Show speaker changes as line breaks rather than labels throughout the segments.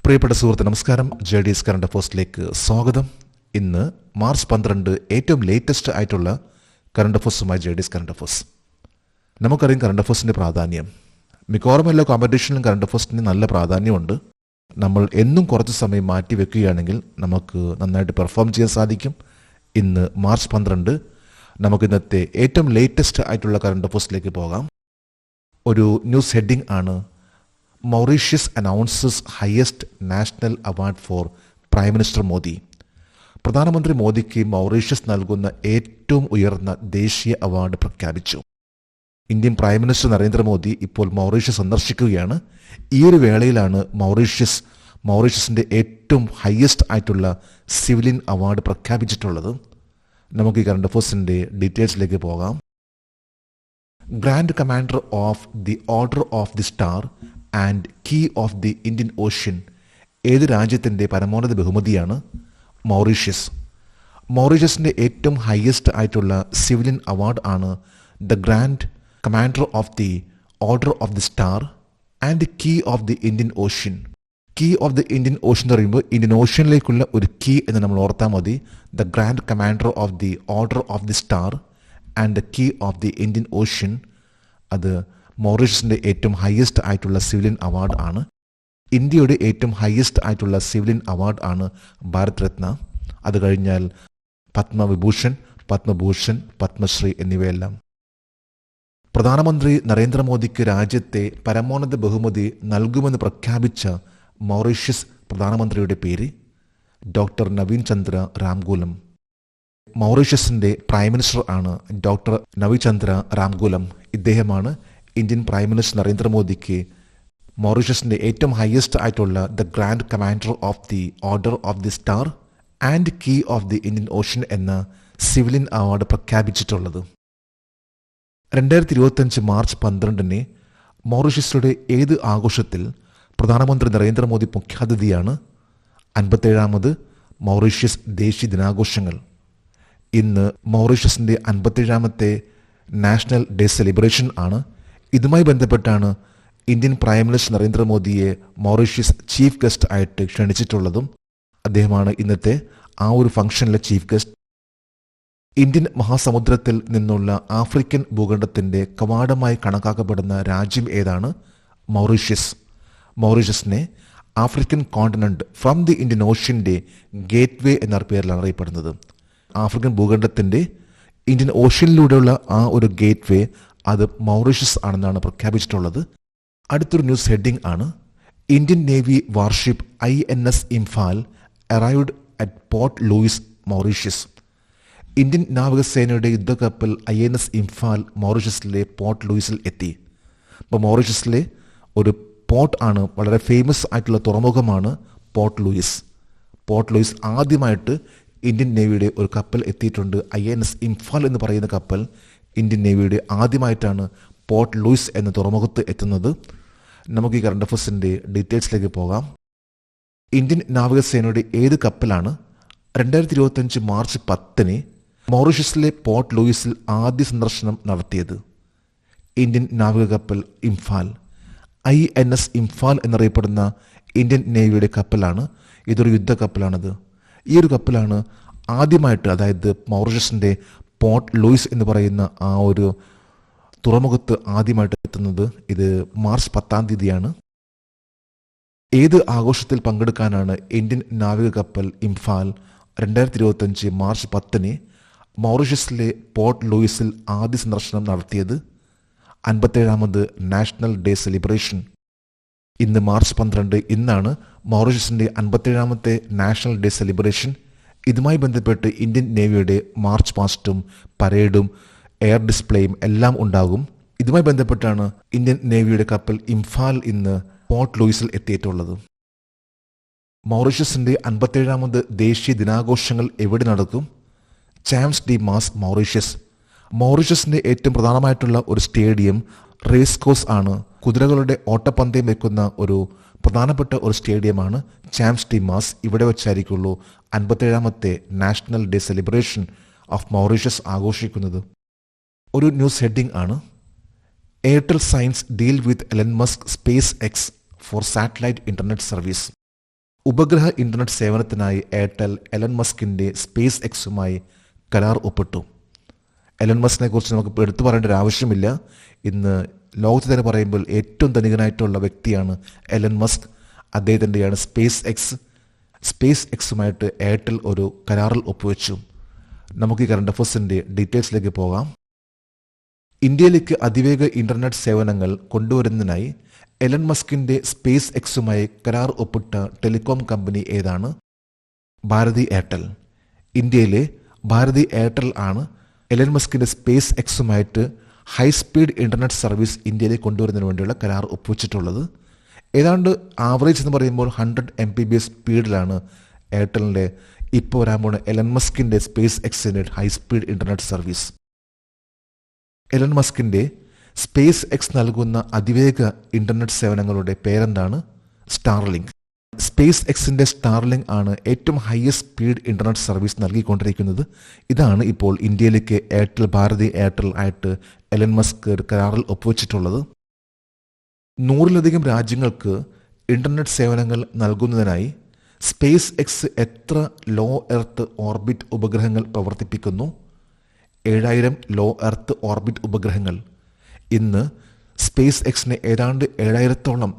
പ്രിയപ്പെട്ട സുഹൃത്ത് നമസ്കാരം. JDS കറണ്ട് അഫേഴ്സിലേക്ക് സ്വാഗതം. ഇന്ന് മാർച്ച് 12 ഏറ്റവും ലേറ്റസ്റ്റ് ആയിട്ടുള്ള കറണ്ട് അഫേഴ്സുമായി JDS കറണ്ട് അഫേഴ്സ്. നമുക്കറിയാം കറണ്ട് അഫേഴ്സിൻ്റെ പ്രാധാന്യം. മിക്കവാറും എല്ലാ കോമ്പറ്റീഷനിലും കറണ്ട് അഫേഴ്സിന് നല്ല പ്രാധാന്യമുണ്ട്. നമ്മൾ എന്നും കുറച്ച് സമയം മാറ്റി വെക്കുകയാണെങ്കിൽ നമുക്ക് നന്നായിട്ട് പെർഫോം ചെയ്യാൻ സാധിക്കും. ഇന്ന് മാർച്ച് 12 നമുക്ക് ഇന്നത്തെ ഏറ്റവും ലേറ്റസ്റ്റ് ആയിട്ടുള്ള കറണ്ട് അഫേഴ്സിലേക്ക് പോകാം. ഒരു ന്യൂസ് ഹെഡിംഗ് ആണ്: Mauritius announces highest national award for prime minister Modi. പ്രധാനമന്ത്രി മോദിക്ക് മൗറീഷ്യസ് നൽകുന്ന ഏറ്റവും ഉയർന്ന ദേശീയ അവാർഡ് പ്രഖ്യാപിച്ചു. ഇന്ത്യൻ പ്രൈം മിനിസ്റ്റർ നരേന്ദ്രമോദി ഇപ്പോൾ മൗറീഷ്യസ് സന്ദർശിക്കുകയാണ്. ഈ ഒരു വേളയിലാണ് മൗറീഷ്യസിൻ്റെ ഏറ്റവും ഹയസ്റ്റ് ആയിട്ടുള്ള സിവിലിയൻ അവാർഡ് പ്രഖ്യാപിച്ചിട്ടുള്ളത്. നമുക്ക് ഈ കറണ്ട് അഫേഴ്സിൻ്റെ ഡീറ്റെയിൽസിലേക്ക് പോകാം. Grand commander of the order of the star and key of the Indian Ocean. ഏത് രാജ്യത്തിൻ്റെ പരമോന്നത ബഹുമതിയാണ്? മൗറീഷ്യസ്. മൗറീഷ്യസിൻ്റെ ഏറ്റവും ഹയസ്റ്റ് ആയിട്ടുള്ള സിവിലിയൻ അവാർഡ് ആണ് the grand commander of the order of the star and key of the Indian Ocean. Key of the Indian Ocean എന്ന് പറയുമ്പോൾ ഇന്ത്യൻ ഓഷ്യനിലേക്കുള്ള ഒരു കീ എന്ന് നമ്മൾ ഓർത്താൽ മതി. The grand commander of the order of the star and the key of the Indian Ocean. അത് മൗറീഷ്യസിൻ്റെ ഏറ്റവും ഹയസ്റ്റ് ആയിട്ടുള്ള സിവിലിയൻ അവാർഡ് ആണ്. ഇന്ത്യയുടെ ഏറ്റവും ഹയസ്റ്റ് ആയിട്ടുള്ള സിവിലിയൻ അവാർഡ് ആണ് ഭാരത് രത്ന. അത് കഴിഞ്ഞാൽ പത്മവിഭൂഷൺ, പത്മഭൂഷൺ, പത്മശ്രീ എന്നിവയെല്ലാം. പ്രധാനമന്ത്രി നരേന്ദ്രമോദിക്ക് രാജ്യത്തെ പരമോന്നത ബഹുമതി നൽകുമെന്ന് പ്രഖ്യാപിച്ച മൗറീഷ്യസ് പ്രധാനമന്ത്രിയുടെ പേര് ഡോക്ടർ നവീൻ ചന്ദ്ര രാംഗൂലം. മൗറീഷ്യസിൻ്റെ പ്രൈം മിനിസ്റ്റർ ആണ് ഡോക്ടർ നവീൻ ചന്ദ്ര രാംഗൂലം. ഇദ്ദേഹമാണ് ഇന്ത്യൻ പ്രൈം മിനിസ്റ്റർ നരേന്ദ്രമോദിക്ക് മൗറീഷ്യസിൻ്റെ ഏറ്റവും ഹയസ്റ്റ് ആയിട്ടുള്ള the grand commander of the order of the star and key of the Indian ocean എന്ന സിവിലിയൻ അവാർഡ് പ്രഖ്യാപിച്ചിട്ടുള്ളത്. 2025 മാർച്ച് 12 മൗറീഷ്യസിലെ ഏത് ആഘോഷത്തിൽ പ്രധാനമന്ത്രി നരേന്ദ്രമോദി മുഖ്യാതിഥിയാണ്? 57ാമത് മൗറീഷ്യസ് ദേശീയ ദിനാഘോഷങ്ങൾ. ഇന്ന് മൗറീഷ്യസിൻ്റെ 57ാമത്തെ നാഷണൽ ഡേ സെലിബ്രേഷൻ ആണ്. ഇതുമായി ബന്ധപ്പെട്ടാണ് ഇന്ത്യൻ പ്രൈം മിനിസ്റ്റർ നരേന്ദ്രമോദിയെ മൗറീഷ്യസ് ചീഫ് ഗസ്റ്റ് ആയിട്ട് ക്ഷണിച്ചിട്ടുള്ളതും. അദ്ദേഹമാണ് ഇന്നത്തെ ആ ഒരു ഫംഗ്ഷനിലെ ചീഫ് ഗസ്റ്റ്. ഇന്ത്യൻ മഹാസമുദ്രത്തിൽ നിന്നുള്ള ആഫ്രിക്കൻ ഭൂഖണ്ഡത്തിൻ്റെ കവാടമായി കണക്കാക്കപ്പെടുന്ന രാജ്യം ഏതാണ്? മൗറീഷ്യസ്. മൗറീഷ്യസിനെ African continent from the Indian ഓഷ്യൻ്റെ ഗേറ്റ് വേ എന്ന പേരിലാണ് അറിയപ്പെടുന്നത്. ആഫ്രിക്കൻ ഭൂഖണ്ഡത്തിൻ്റെ ഇന്ത്യൻ ഓഷ്യനിലൂടെയുള്ള ആ ഒരു ഗേറ്റ് വേ അത് മൗറീഷ്യസ് ആണെന്നാണ് പ്രഖ്യാപിച്ചിട്ടുള്ളത്. അടുത്തൊരു ന്യൂസ് ഹെഡിംഗ് ആണ്: Indian navy warship INS Imphal arrived at port Luis, Mauritius. Indian നാവികസേനയുടെ യുദ്ധക്കപ്പൽ INS ഇംഫാൽ മൗറീഷ്യസിലെ പോർട്ട് ലൂയിസിൽ എത്തി. അപ്പോൾ മൗറീഷ്യസിലെ ഒരു പോർട്ട് ആണ്, വളരെ ഫേമസ് ആയിട്ടുള്ള തുറമുഖമാണ് പോർട്ട് ലൂയിസ്. പോർട്ട് ലൂയിസ് ആദ്യമായിട്ട് ഇന്ത്യൻ നേവിയുടെ ഒരു കപ്പൽ എത്തിയിട്ടുണ്ട്. INS ഇംഫാൽ എന്ന് പറയുന്ന കപ്പൽ ഇന്ത്യൻ നേവിയുടെ ആദ്യമായിട്ടാണ് പോർട്ട് ലൂയിസ് എന്ന തുറമുഖത്ത് എത്തുന്നത്. നമുക്ക് ഈ കറണ്ട് അഫേഴ്സിൻ്റെ ഡീറ്റെയിൽസിലേക്ക് പോകാം. ഇന്ത്യൻ നാവികസേനയുടെ ഏത് കപ്പലാണ് 2025 മാർച്ച് 10 മൗറീഷ്യസിലെ പോർട്ട് ലൂയിസിൽ ആദ്യ സന്ദർശനം നടത്തിയത്? ഇന്ത്യൻ നാവിക കപ്പൽ ഇംഫാൽ. INS ഇംഫാൽ എന്നറിയപ്പെടുന്ന ഇന്ത്യൻ നേവിയുടെ കപ്പലാണ്. ഇതൊരു യുദ്ധക്കപ്പലാണത്. ഈ ഒരു കപ്പലാണ് ആദ്യമായിട്ട്, അതായത് മൗറീഷ്യസിൻ്റെ പോർട്ട് ലൂയിസ് എന്ന് പറയുന്ന ആ ഒരു തുറമുഖത്ത് ആദ്യമായിട്ട് എത്തുന്നത്. ഇത് മാർച്ച് 10 ഏത് ആഘോഷത്തിൽ പങ്കെടുക്കാനാണ് ഇന്ത്യൻ നാവിക കപ്പൽ ഇംഫാൽ 2025 മാർച്ച് 10 മൗറീഷ്യസിലെ പോർട്ട് ലൂയിസിൽ ആദ്യ സന്ദർശനം നടത്തിയത്? 57ാമത് നാഷണൽ ഡേ സെലിബ്രേഷൻ. ഇന്ന് മാർച്ച് 12 ഇന്നാണ് മൗറീഷ്യസിൻ്റെ 57ാമത്തെ നാഷണൽ ഡേ സെലിബ്രേഷൻ. ഇതുമായി ബന്ധപ്പെട്ട് ഇന്ത്യൻ നേവിയുടെ മാർച്ച് പാസ്റ്റും പരേഡും എയർ ഡിസ്പ്ലേയും എല്ലാം ഉണ്ടാകും. ഇതുമായി ബന്ധപ്പെട്ടാണ് ഇന്ത്യൻ നേവിയുടെ കപ്പൽ ഇംഫാൽ ഇന്ന് പോർട്ട് ലൂയിസിൽ എത്തിയിട്ടുള്ളത്. മൗറീഷ്യസിൻ്റെ 57ാമത് ദേശീയ ദിനാഘോഷങ്ങൾ എവിടെ നടക്കും? Champ de Mars, Mauritius. മൗറീഷ്യസിൻ്റെ ഏറ്റവും പ്രധാനമായിട്ടുള്ള ഒരു സ്റ്റേഡിയം റേസ് കോഴ്സ് ആണ്. കുതിരകളുടെ ഓട്ടപ്പന്തയം വെക്കുന്ന ഒരു പ്രധാനപ്പെട്ട ഒരു സ്റ്റേഡിയമാണ് ചാംസ് ഡി മാസ്. ഇവിടെ വെച്ചായിരിക്കുള്ളൂ 57ാമത്തെ national day celebration of Mauritius ആഘോഷിക്കുന്നത്. ഒരു ന്യൂസ് ഹെഡിംഗ് ആണ്: Airtel signs deal with Elon Musk SpaceX for satellite internet service. ഉപഗ്രഹ ഇന്റർനെറ്റ് സേവനത്തിനായി എയർടെൽ എലൻ മസ്കിന്റെ സ്പേസ് എക്സുമായി കരാർ ഒപ്പിട്ടു. എലൻ മസ്കിനെ കുറിച്ച് നമുക്ക് എടുത്തു പറയേണ്ട ഒരു ആവശ്യമില്ല. ഇന്ന് ലോകത്ത് തന്നെ പറയുമ്പോൾ ഏറ്റവും ധനികനായിട്ടുള്ള വ്യക്തിയാണ് എലൻ മസ്ക്. അദ്ദേഹത്തിൻ്റെയാണ് സ്പേസ് എക്സുമായിട്ട് എയർടെൽ ഒരു കരാറിൽ ഒപ്പുവെച്ചു. നമുക്ക് ഈ കറണ്ട് അഫയേഴ്സിൻ്റെ ഡീറ്റെയിൽസിലേക്ക് പോകാം. ഇന്ത്യയിലേക്ക് അതിവേഗ ഇന്റർനെറ്റ് സേവനങ്ങൾ കൊണ്ടുവരുന്നതിനായി എലൻ മസ്കിന്റെ സ്പേസ് എക്സുമായി കരാർ ഒപ്പിട്ട ടെലികോം കമ്പനി ഏതാണ്? ഭാരതി എയർടെൽ. ഇന്ത്യയിലെ ഭാരതി എയർടെൽ ആണ് എലൻ മസ്കിന്റെ സ്പേസ് എക്സുമായിട്ട് ഹൈസ്പീഡ് ഇന്റർനെറ്റ് സർവീസ് ഇന്ത്യയിലേക്ക് കൊണ്ടുവരുന്നതിന് വേണ്ടിയുള്ള കരാർ ഒപ്പുവെച്ചിട്ടുള്ളത്. ഏതാണ്ട് ആവറേജ് എന്ന് പറയുമ്പോൾ 100 Mbps സ്പീഡിലാണ് എയർടെലിൻ്റെ ഇപ്പോൾ വരാൻ പോകുന്ന എലൻ മസ്കിന്റെ സ്പേസ് എക്സിന്റെ ഹൈസ്പീഡ് ഇന്റർനെറ്റ് സർവീസ്. എലൻ മസ്കിന്റെ സ്പേസ് എക്സ് നൽകുന്ന അതിവേഗ ഇന്റർനെറ്റ് സേവനങ്ങളുടെ പേരെന്താണ്? സ്റ്റാർലിങ്ക്. സ്പേസ് എക്സിന്റെ സ്റ്റാർലിങ്ക് ആണ് ഏറ്റവും ഹയസ്റ്റ് സ്പീഡ് ഇന്റർനെറ്റ് സർവീസ് നൽകിക്കൊണ്ടിരിക്കുന്നത്. ഇതാണ് ഇപ്പോൾ ഇന്ത്യയിലേക്ക് ഭാരതി എയർടെൽ ആയിട്ട് എലൻ മസ്ക് കരാറിൽ ഒപ്പുവെച്ചിട്ടുള്ളത്. 100-ലധികം രാജ്യങ്ങൾക്ക് ഇന്റർനെറ്റ് സേവനങ്ങൾ നൽകുന്നതിനായി സ്പേസ് എക്സ് എത്ര ലോ എർത്ത് ഓർബിറ്റ് ഉപഗ്രഹങ്ങൾ പ്രവർത്തിപ്പിക്കുന്നു? 7000 ലോ എർത്ത് ഓർബിറ്റ് ഉപഗ്രഹങ്ങൾ. ഇന്ന് സ്പേസ് എക്സിന് ഏതാണ്ട് 7000-ഓളം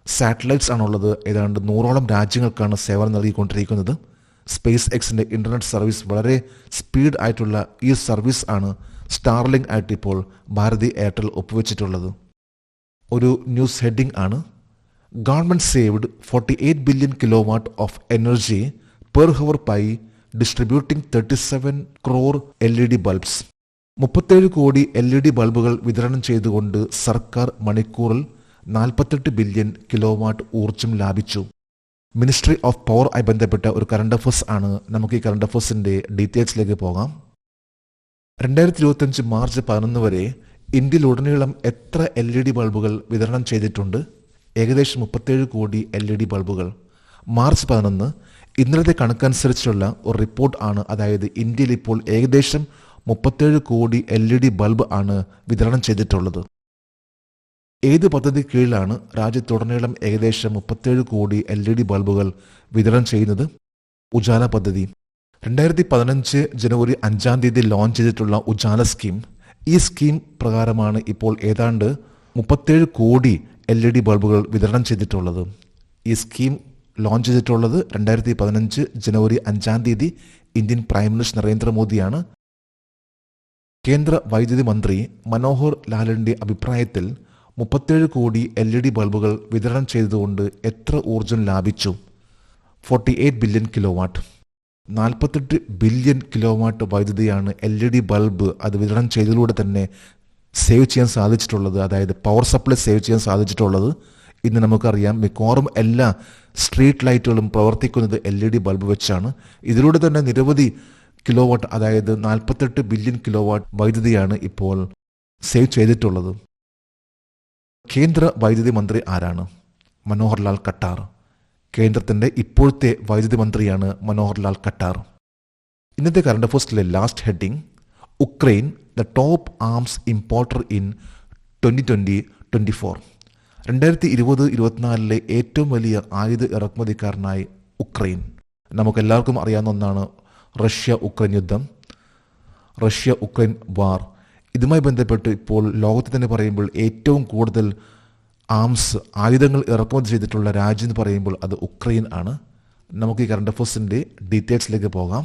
സാറ്റലൈറ്റ്സ് ആണുള്ളത്. ഏതാണ്ട് 100ഓളം രാജ്യങ്ങൾക്കാണ് സേവനം നൽകിക്കൊണ്ടിരിക്കുന്നത്. സ്പേസ് എക്സിൻ്റെ ഇൻ്റർനെറ്റ് സർവീസ് വളരെ സ്പീഡ് ആയിട്ടുള്ള ഈ സർവീസ് ആണ് സ്റ്റാർലിങ്ക് ആയിട്ട് ഇപ്പോൾ ഭാരതി എയർടെൽ ഒപ്പുവെച്ചിട്ടുള്ളത്. ഒരു ന്യൂസ് ഹെഡിംഗ് ആണ്: government saved 48 billion kilowatt of energy per hour by distributing 37 crore LED bulbs. 37 കോടി LED ബൾബുകൾ വിതരണം ചെയ്തുകൊണ്ട് സർക്കാർ മണിക്കൂറിൽ 48 ബില്യൺ കിലോവാട്ട് ഊർജം ലാഭിച്ചു. മിനിസ്ട്രി ഓഫ് പവർ ആയി ബന്ധപ്പെട്ട ഒരു കറണ്ട് അഫയേഴ്സ് ആണ്. നമുക്ക് ഈ കറണ്ട് അഫയേഴ്സിൻ്റെ ഡീറ്റെയിൽസിലേക്ക് പോകാം. 2025 മാർച്ച് 11 വരെ ഇന്ത്യയിലുടനീളം എത്ര LED ബൾബുകൾ വിതരണം ചെയ്തിട്ടുണ്ട്? ഏകദേശം 37 കോടി LED ബൾബുകൾ. മാർച്ച് 11 ഇന്നലത്തെ കണക്കനുസരിച്ചുള്ള ഒരു റിപ്പോർട്ട് ആണ്. അതായത് ഇന്ത്യയിൽ ഇപ്പോൾ ഏകദേശം 37 കോടി LED ബൾബ് ആണ് വിതരണം ചെയ്തിട്ടുള്ളത്. ഏത് പദ്ധതി കീഴിലാണ് രാജ്യത്തുടനീളം ഏകദേശം 37 കോടി LED ബൾബുകൾ വിതരണം ചെയ്യുന്നത്? ഉജാല പദ്ധതി. 2015 ജനുവരി 5 ലോഞ്ച് ചെയ്തിട്ടുള്ള ഉജാല സ്കീം. ഈ സ്കീം പ്രകാരമാണ് ഇപ്പോൾ ഏതാണ്ട് 37 കോടി LED ബൾബുകൾ വിതരണം ചെയ്തിട്ടുള്ളത്. ഈ സ്കീം ലോഞ്ച് ചെയ്തിട്ടുള്ളത് 2015 ജനുവരി 5 ഇന്ത്യൻ പ്രൈം മിനിസ്റ്റർ നരേന്ദ്രമോദിയാണ്. കേന്ദ്ര വൈദ്യുതി മന്ത്രി മനോഹർ ലാലിൻ്റെ അഭിപ്രായത്തിൽ 37 കോടി LED ബൾബുകൾ വിതരണം ചെയ്തതുകൊണ്ട് എത്ര ഊർജം ലാഭിച്ചു? 48 ബില്യൺ കിലോവാട്ട്. 48 ബില്യൺ കിലോവാട്ട് വൈദ്യുതിയാണ് LED ബൾബ് അത് വിതരണം ചെയ്തതിലൂടെ തന്നെ സേവ് ചെയ്യാൻ സാധിച്ചിട്ടുള്ളത്. അതായത് പവർ സപ്ലൈ സേവ് ചെയ്യാൻ സാധിച്ചിട്ടുള്ളത്. ഇന്ന് നമുക്കറിയാം മിക്കവാറും എല്ലാ സ്ട്രീറ്റ് ലൈറ്റുകളും പ്രവർത്തിക്കുന്നത് LED ബൾബ് വെച്ചാണ്. ഇതിലൂടെ തന്നെ നിരവധി കിലോവാട്ട്, അതായത് 48 ബില്യൺ കിലോവാട്ട് വൈദ്യുതിയാണ് ഇപ്പോൾ സേവ് ചെയ്തിട്ടുള്ളത്. കേന്ദ്ര വൈദ്യുതി മന്ത്രി ആരാണ്? മനോഹർ ലാൽ ഖട്ടാർ. കേന്ദ്രത്തിൻ്റെ ഇപ്പോഴത്തെ വൈദ്യുതി മന്ത്രിയാണ് മനോഹർ ലാൽ ഖട്ടാർ. ഇന്നത്തെ കറണ്ട് അഫയേഴ്സിലെ last heading: Ukraine the top arms importer in 2020-24. 2020-24 ഏറ്റവും വലിയ ആയുധ ഇറക്കുമതിക്കാരനായി ഉക്രൈൻ. നമുക്കെല്ലാവർക്കും അറിയാവുന്ന ഒന്നാണ് റഷ്യ ഉക്രൈൻ യുദ്ധം, റഷ്യ ഉക്രൈൻ വാർ. ഇതുമായി ബന്ധപ്പെട്ട് ഇപ്പോൾ ലോകത്ത് തന്നെ പറയുമ്പോൾ ഏറ്റവും കൂടുതൽ ആയുധങ്ങൾ ഇറക്കുമതി ചെയ്തിട്ടുള്ള രാജ്യം എന്ന് പറയുമ്പോൾ അത് ഉക്രൈൻ ആണ്. നമുക്ക് ഈ കറണ്ട് അഫയേഴ്സിൻ്റെ ഡീറ്റെയിൽസിലേക്ക് പോകാം.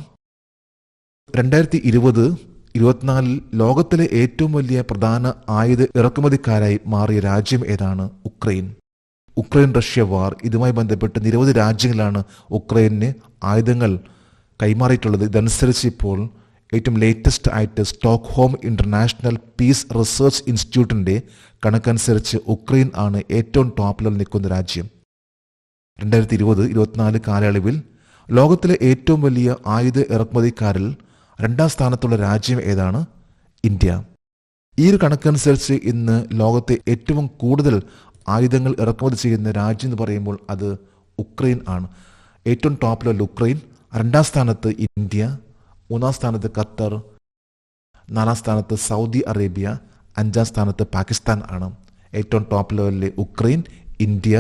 2020-24 ലോകത്തിലെ ഏറ്റവും വലിയ പ്രധാന ആയുധ ഇറക്കുമതിക്കാരായി മാറിയ രാജ്യം ഏതാണ്? ഉക്രൈൻ റഷ്യ വാർ. ഇതുമായി ബന്ധപ്പെട്ട് നിരവധി രാജ്യങ്ങളാണ് ഉക്രൈന് ആയുധങ്ങൾ കൈമാറിയിട്ടുള്ളത്. ഇതനുസരിച്ച് ഇപ്പോൾ ഏറ്റവും ലേറ്റസ്റ്റ് ആയിട്ട് സ്റ്റോക്ക്ഹോം ഇന്റർനാഷണൽ പീസ് റിസർച്ച് ഇൻസ്റ്റിറ്റ്യൂട്ടിൻ്റെ കണക്കനുസരിച്ച് ഉക്രൈൻ ആണ് ഏറ്റവും ടോപ്പിൽ നിൽക്കുന്ന രാജ്യം. 2020-24 കാലയളവിൽ ലോകത്തിലെ ഏറ്റവും വലിയ ആയുധ ഇറക്കുമതിക്കാരിൽ 2ാം സ്ഥാനത്തുള്ള രാജ്യം ഏതാണ്? ഇന്ത്യ. ഈ ഒരു കണക്കനുസരിച്ച് ഇന്ന് ലോകത്തെ ഏറ്റവും കൂടുതൽ ആയുധങ്ങൾ ഇറക്കുമതി ചെയ്യുന്ന രാജ്യം എന്ന് പറയുമ്പോൾ അത് ഉക്രൈൻ ആണ്. ഏറ്റവും ടോപ്പിലുള്ള ഉക്രൈൻ, 2ാം സ്ഥാനത്ത് ഇന്ത്യ, 3ാം സ്ഥാനത്ത് ഖത്തർ, 4ാം സ്ഥാനത്ത് സൗദി അറേബ്യ, 5ാം സ്ഥാനത്ത് പാകിസ്ഥാൻ ആണ്. ഏറ്റവും ടോപ്പ് ലെവലിലെ Ukraine, India,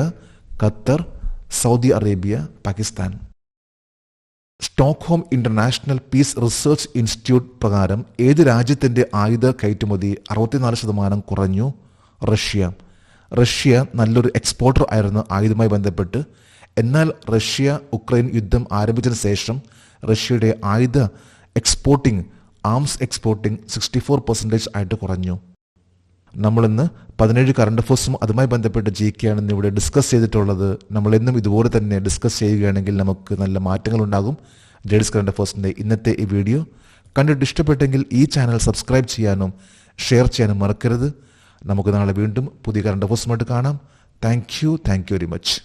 Qatar, Saudi Arabia, Pakistan. Stockholm International Peace Research Institute പ്രകാരം ഏത് രാജ്യത്തിന്റെ ആയുധ കയറ്റുമതി 64% കുറഞ്ഞു? റഷ്യ നല്ലൊരു എക്സ്പോർട്ടർ ആയിരുന്നു ആയുധവുമായി ബന്ധപ്പെട്ട്. എന്നാൽ ഉക്രൈൻ യുദ്ധം ആരംഭിച്ചതിന് ശേഷം റഷ്യയുടെ ആംസ് എക്സ്പോർട്ടിംഗ് 64% ആയിട്ട് കുറഞ്ഞു. നമ്മളിന്ന് 17 കറണ്ട് അഫേഴ്സും അതുമായി ബന്ധപ്പെട്ട് ജിക്കെയാണ് ഇന്ന് ഇവിടെ ഡിസ്കസ് ചെയ്തിട്ടുള്ളത്. നമ്മളെന്നും ഇതുപോലെ തന്നെ ഡിസ്കസ് ചെയ്യുകയാണെങ്കിൽ നമുക്ക് നല്ല മാറ്റങ്ങൾ ഉണ്ടാകും. ലേഡീസ് കറണ്ട് അഫേഴ്സിൻ്റെ ഇന്നത്തെ ഈ വീഡിയോ കണ്ടിട്ട് ഇഷ്ടപ്പെട്ടെങ്കിൽ ഈ ചാനൽ സബ്സ്ക്രൈബ് ചെയ്യാനും ഷെയർ ചെയ്യാനും മറക്കരുത്. നമുക്ക് നാളെ വീണ്ടും പുതിയ കറണ്ട് അഫേഴ്സുമായിട്ട് കാണാം. Thank you very much.